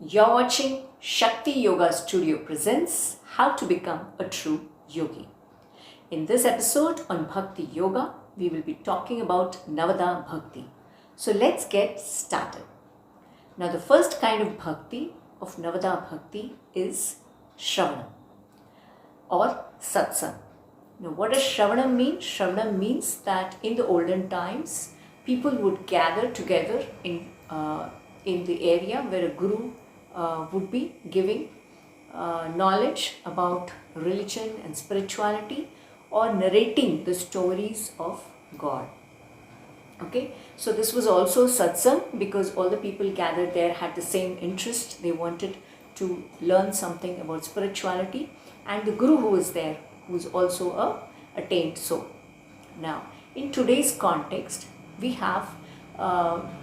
You're watching Shakti Yoga Studio presents How to Become a True Yogi. In this episode on Bhakti Yoga, we will be talking about Navdha Bhakti. So let's get started. Now the first kind of Bhakti of Navdha Bhakti is Sravanam or Satsang. Now what does Sravanam mean? Sravanam means that in the olden times, people would gather together in the area where a guru would be giving knowledge about religion and spirituality or narrating the stories of God. Okay, so this was also satsang because all the people gathered there had the same interest. They wanted to learn something about spirituality, and the guru who was there was also a attained soul. Now, in today's context, we have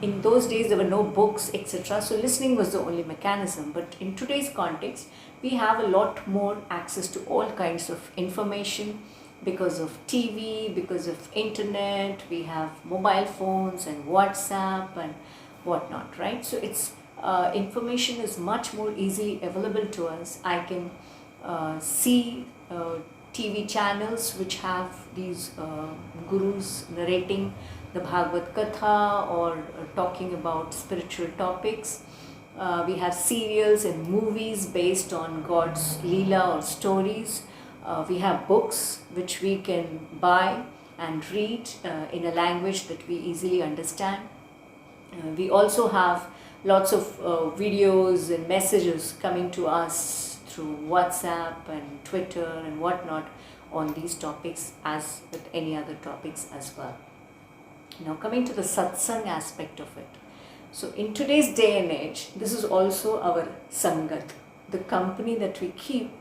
in those days there were no books, etc. So listening was the only mechanism. But in today's context, we have a lot more access to all kinds of information because of TV, because of internet. We have mobile phones and WhatsApp and whatnot, right? So it's information is much more easily available to us. I can see TV channels which have these gurus narrating the Bhagavad Katha or talking about spiritual topics. We have serials and movies based on God's Leela or stories. We have books which we can buy and read in a language that we easily understand. We also have lots of videos and messages coming to us through WhatsApp and Twitter and whatnot on these topics as with any other topics as well. Now coming to the satsang aspect of it. So in today's day and age, this is also our sangat. The company that we keep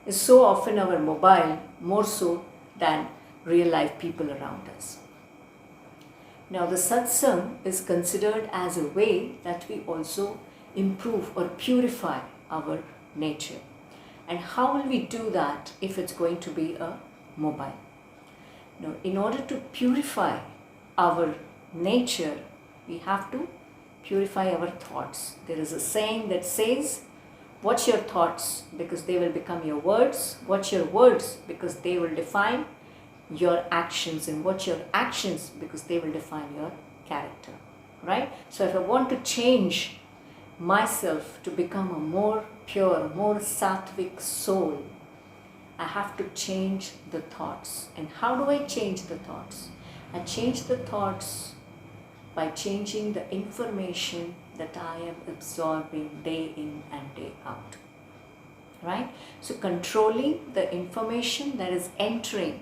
is so often our mobile, more so than real life people around us. Now the satsang is considered as a way that we also improve or purify our nature. And how will we do that if it's going to be a mobile? Now in order to purify our nature, we have to purify our thoughts. There is a saying that says, watch your thoughts because they will become your words. Watch your words because they will define your actions, and watch your actions because they will define your character, right? So if I want to change myself to become a more pure, more sattvic soul, I have to change the thoughts. And how do I change the thoughts? I change the thoughts by changing the information that I am absorbing day in and day out, right? So controlling the information that is entering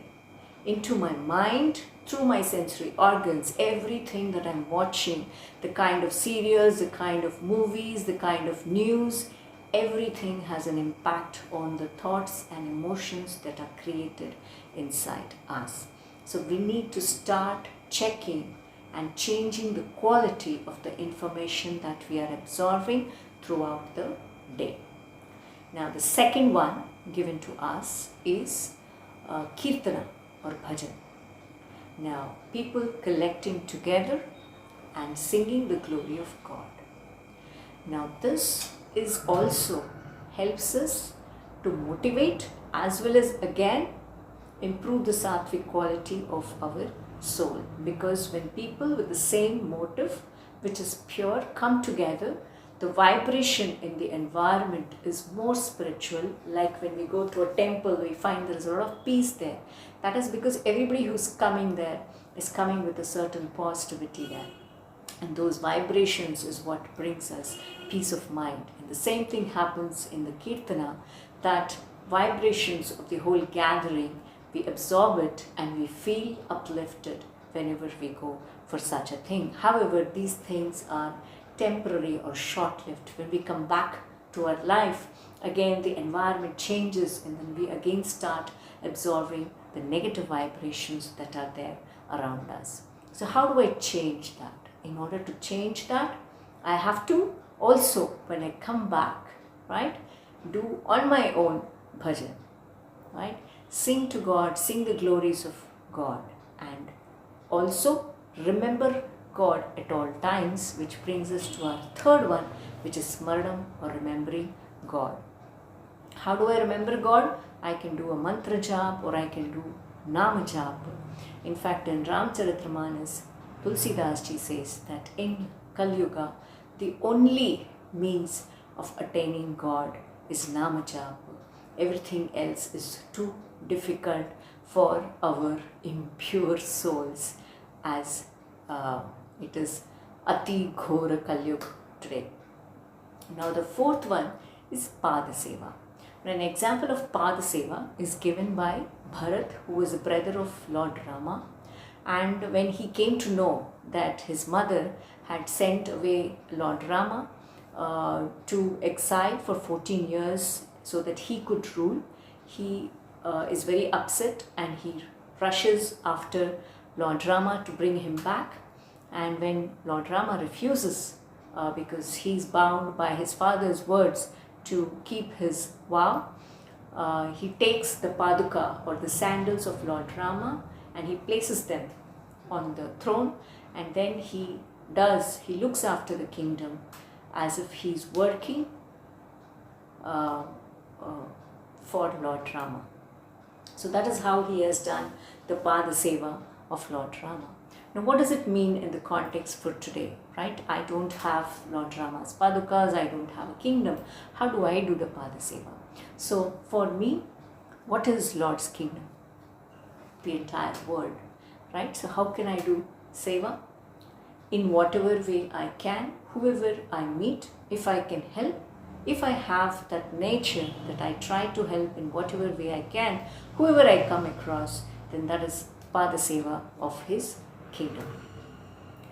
into my mind through my sensory organs, everything that I'm watching, the kind of serials, the kind of movies, the kind of news, everything has an impact on the thoughts and emotions that are created inside us. So we need to start checking and changing the quality of the information that we are absorbing throughout the day. Now the second one given to us is Kirtana or bhajan. Now people collecting together and singing the glory of God. Now this is also helps us to motivate as well as again improve the sattvic quality of our soul, because when people with the same motive, which is pure, come together, the vibration in the environment is more spiritual. Like when we go to a temple, we find there is a lot of peace there. That is because everybody who's coming there is coming with a certain positivity there, and those vibrations is what brings us peace of mind. And the same thing happens in the Kirtana, that vibrations of the whole gathering, we absorb it and we feel uplifted whenever we go for such a thing. However, these things are temporary or short-lived. When we come back to our life, again the environment changes and then we again start absorbing the negative vibrations that are there around us. So how do I change that? In order to change that, I have to also, when I come back, right, do on my own bhajan, right? Sing to God, sing the glories of God, and also remember God at all times, which brings us to our third one, which is Smaranam, or remembering God. How do I remember God? I can do a mantra jap or I can do nama jap. In fact, in Ramcharitramanas, Tulsidas ji says that in Kali Yuga, the only means of attaining God is nama jap. Everything else is too difficult for our impure souls, as it is Ati Ghora Kali Yuga today. Now the fourth one is Pada Seva. An example of Pada Seva is given by Bharat, who was a brother of Lord Rama, and when he came to know that his mother had sent away Lord Rama to exile for 14 years so that he could rule, he is very upset and he rushes after Lord Rama to bring him back. And when Lord Rama refuses, because he is bound by his father's words to keep his vow, he takes the paduka or the sandals of Lord Rama and he places them on the throne, and then he looks after the kingdom as if he is working for Lord Rama. So that is how he has done the Pada Seva of Lord Rama. Now what does it mean in the context for today, right? I don't have Lord Rama's padukas, I don't have a kingdom. How do I do the Pada Seva? So for me, what is Lord's kingdom? The entire world, right? So how can I do seva? In whatever way I can, whoever I meet, if I can help, if I have that nature that I try to help in whatever way I can, whoever I come across, then that is Pada Seva of his kingdom.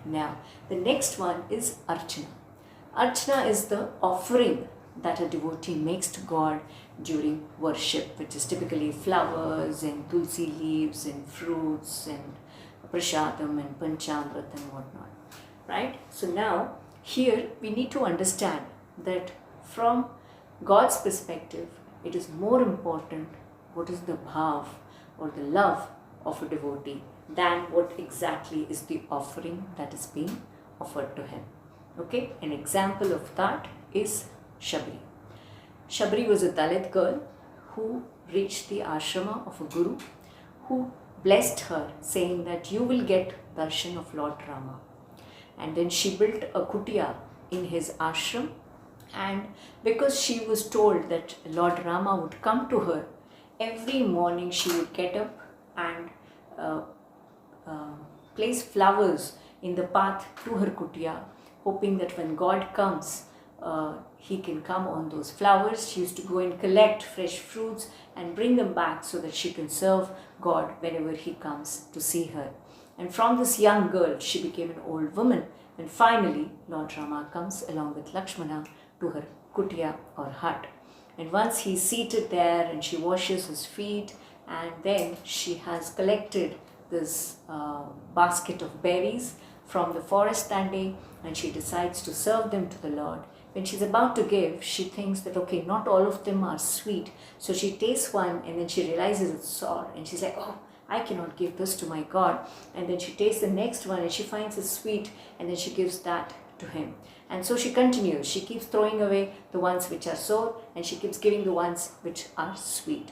Now, the next one is Archana. Archana is the offering that a devotee makes to God during worship, which is typically flowers and tulsi leaves and fruits and prasadam and panchamrit and whatnot, right? So now, here we need to understand that from God's perspective, it is more important what is the bhav or the love of a devotee than what exactly is the offering that is being offered to him. Okay, an example of that is Shabri. Shabri was a Dalit girl who reached the ashrama of a guru who blessed her, saying that you will get darshan of Lord Rama. And then she built a kutia in his ashram, and because she was told that Lord Rama would come to her, every morning she would get up and place flowers in the path to her kutia, hoping that when God comes, he can come on those flowers. She used to go and collect fresh fruits and bring them back so that she can serve God whenever he comes to see her. And from this young girl, she became an old woman. And finally, Lord Rama comes along with Lakshmana to her kutia or hut. And once he's seated there and she washes his feet, and then she has collected this basket of berries from the forest that day, and she decides to serve them to the Lord. When she's about to give, she thinks that, okay, not all of them are sweet. So she tastes one and then she realizes it's sour. And she's like, oh, I cannot give this to my God. And then she tastes the next one and she finds it sweet, and then she gives that to him. And so she continues. She keeps throwing away the ones which are sour and she keeps giving the ones which are sweet.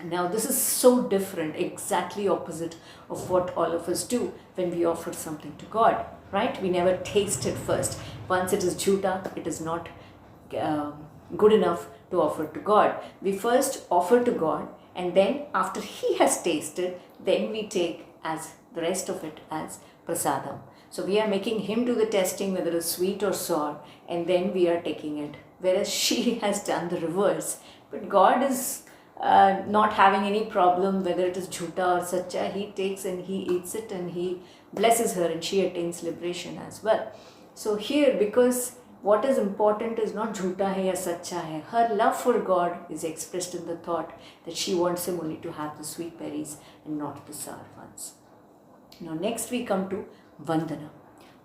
Now this is so different, exactly opposite of what all of us do when we offer something to God, right? We never taste it first. Once it is jhuta, it is not good enough to offer to God. We first offer to God, and then after he has tasted, then we take as the rest of it as prasadam. So we are making him do the testing whether it's sweet or sour, and then we are taking it. Whereas she has done the reverse. But God is not having any problem whether it is jhuta or sacha. He takes and he eats it and he blesses her, and she attains liberation as well. So here, because what is important is not jhuta hai or sacha hai. Her love for God is expressed in the thought that she wants him only to have the sweet berries and not the sour ones. Now next we come to Vandana.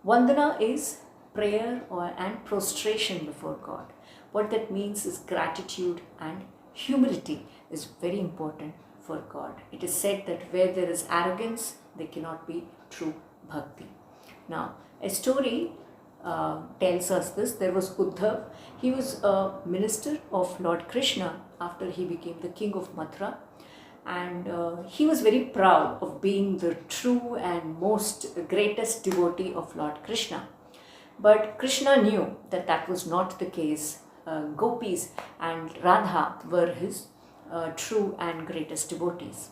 Vandana is prayer and prostration before God. What that means is gratitude and humility is very important for God. It is said that where there is arrogance, there cannot be true bhakti. Now, a story tells us this. There was Uddhav. He was a minister of Lord Krishna after he became the king of Mathura. And he was very proud of being the true and most greatest devotee of Lord Krishna. But Krishna knew that that was not the case. Gopis and Radha were his true and greatest devotees.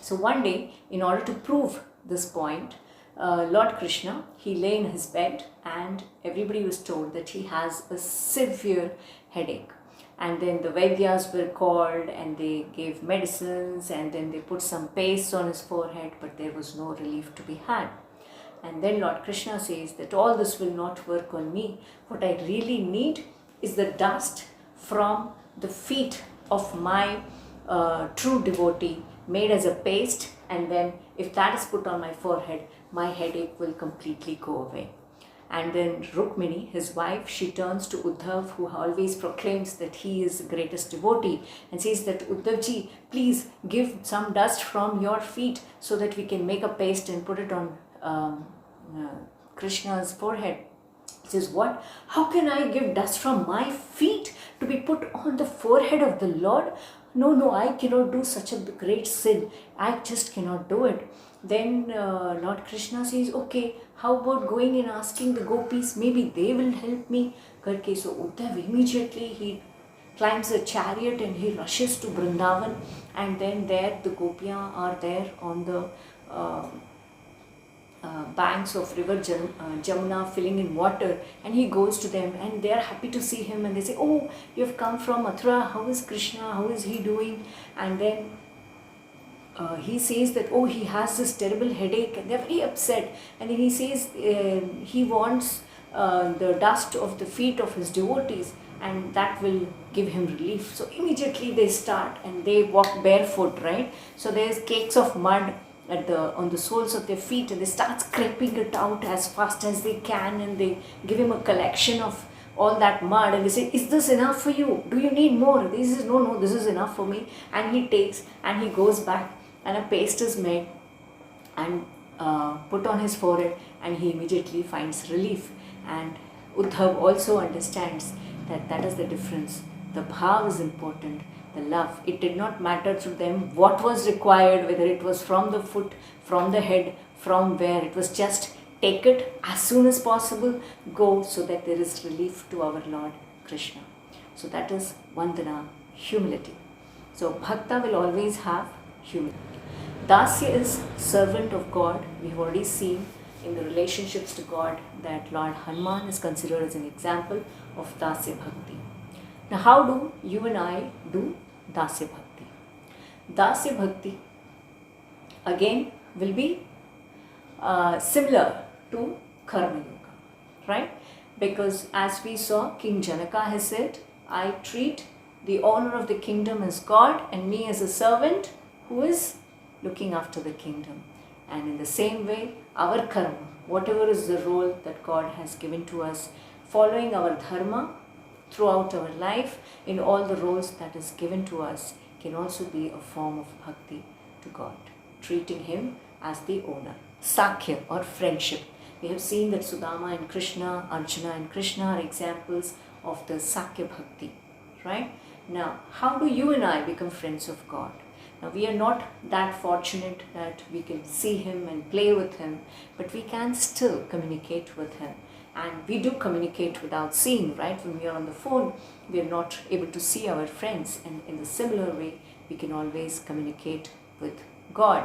So one day, in order to prove this point, Lord Krishna, he lay in his bed and everybody was told that he has a severe headache. And then the Vaidyas were called and they gave medicines and then they put some paste on his forehead, but there was no relief to be had. And then Lord Krishna says that all this will not work on me. What I really need is the dust from the feet of my true devotee made as a paste, and then if that is put on my forehead, my headache will completely go away. And then Rukmini, his wife, she turns to Uddhav, who always proclaims that he is the greatest devotee, and says that Uddhavji, please give some dust from your feet so that we can make a paste and put it on Krishna's forehead. He says, what? How can I give dust from my feet to be put on the forehead of the Lord? No, I cannot do such a great sin. I just cannot do it. Then Lord Krishna says, okay, how about going and asking the gopis? Maybe they will help me. Karke. So Uddhav immediately he climbs a chariot and he rushes to Vrindavan, and then there the Gopiyan are there on the banks of river Jamuna filling in water, and he goes to them and they are happy to see him and they say, oh, you have come from Mathura, how is Krishna, how is he doing? And then he says that, oh, he has this terrible headache, and they are very upset. And then he says he wants the dust of the feet of his devotees and that will give him relief. So immediately they start and they walk barefoot, right? So there's cakes of mud on the soles of their feet, and they start scraping it out as fast as they can, and they give him a collection of all that mud and they say, is this enough for you? Do you need more? He says, no, this is enough for me. And he takes and he goes back and a paste is made and put on his forehead, and he immediately finds relief. And Uddhav also understands that that is the difference. The bhav is important. The love. It did not matter to them what was required, whether it was from the foot, from the head, from where. It was just take it as soon as possible, go, so that there is relief to our Lord Krishna. So that is Vandana, humility. So Bhakta will always have humility. Dasya is servant of God. We have already seen in the relationships to God that Lord Hanuman is considered as an example of Dasya Bhakti. Now, how do you and I do Dasya Bhakti? Dasya Bhakti again will be similar to Karma Yoga, right? Because as we saw, King Janaka has said, I treat the owner of the kingdom as God and me as a servant who is looking after the kingdom. And in the same way, our karma, whatever is the role that God has given to us, following our dharma throughout our life in all the roles that is given to us, can also be a form of bhakti to God, treating him as the owner. Sakhya or friendship. We have seen that Sudama and Krishna, Archana and Krishna are examples of the Sakhya Bhakti, right? Now, how do you and I become friends of God? Now, we are not that fortunate that we can see him and play with him, but we can still communicate with him. And we do communicate without seeing, right? When we are on the phone, we are not able to see our friends. And in a similar way, we can always communicate with God.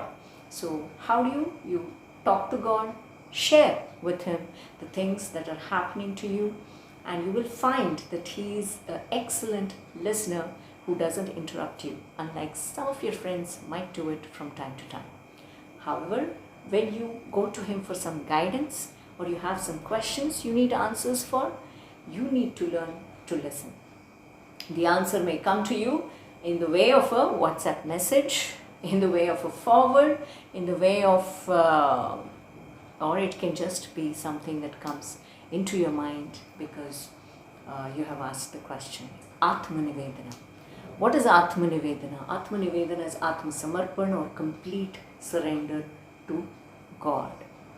So how do you talk to God? Share with him the things that are happening to you. And you will find that he is an excellent listener who doesn't interrupt you, unlike some of your friends might do it from time to time. However, when you go to him for some guidance, or you have some questions you need answers for, you need to learn to listen. The answer may come to you in the way of a WhatsApp message, in the way of a forward, in the way of, or it can just be something that comes into your mind because you have asked the question. Aatma nivedana. What is Aatma nivedana? Aatma nivedana is Atma samarpan, or complete surrender to God,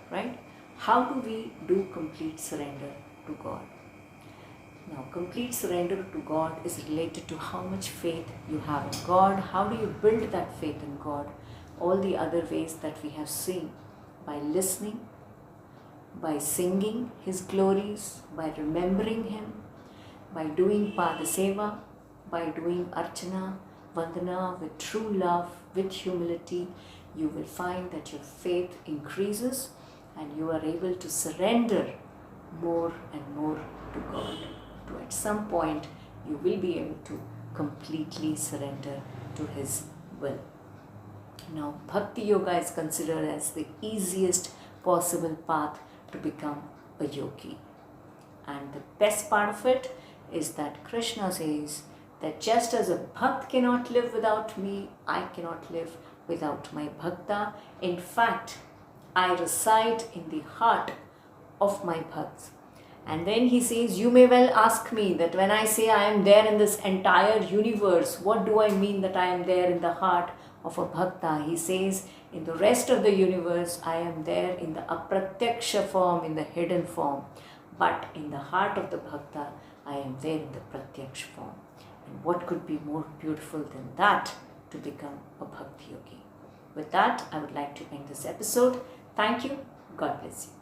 right? How do we do complete surrender to God? Now, complete surrender to God is related to how much faith you have in God. How do you build that faith in God? All the other ways that we have seen, by listening, by singing His glories, by remembering Him, by doing Pada Seva, by doing Archana, Vandana with true love, with humility, you will find that your faith increases and you are able to surrender more and more to God. To at some point, you will be able to completely surrender to His will. Now, Bhakti Yoga is considered as the easiest possible path to become a yogi. And the best part of it is that Krishna says that just as a bhakt cannot live without me, I cannot live without my bhakta. In fact, I reside in the heart of my bhakts. And then he says, you may well ask me that when I say I am there in this entire universe, what do I mean that I am there in the heart of a bhakta? He says, in the rest of the universe, I am there in the apratyaksha form, in the hidden form. But in the heart of the bhakta, I am there in the pratyaksha form. And what could be more beautiful than that to become a bhakti yogi? With that, I would like to end this episode. Thank you. God bless you.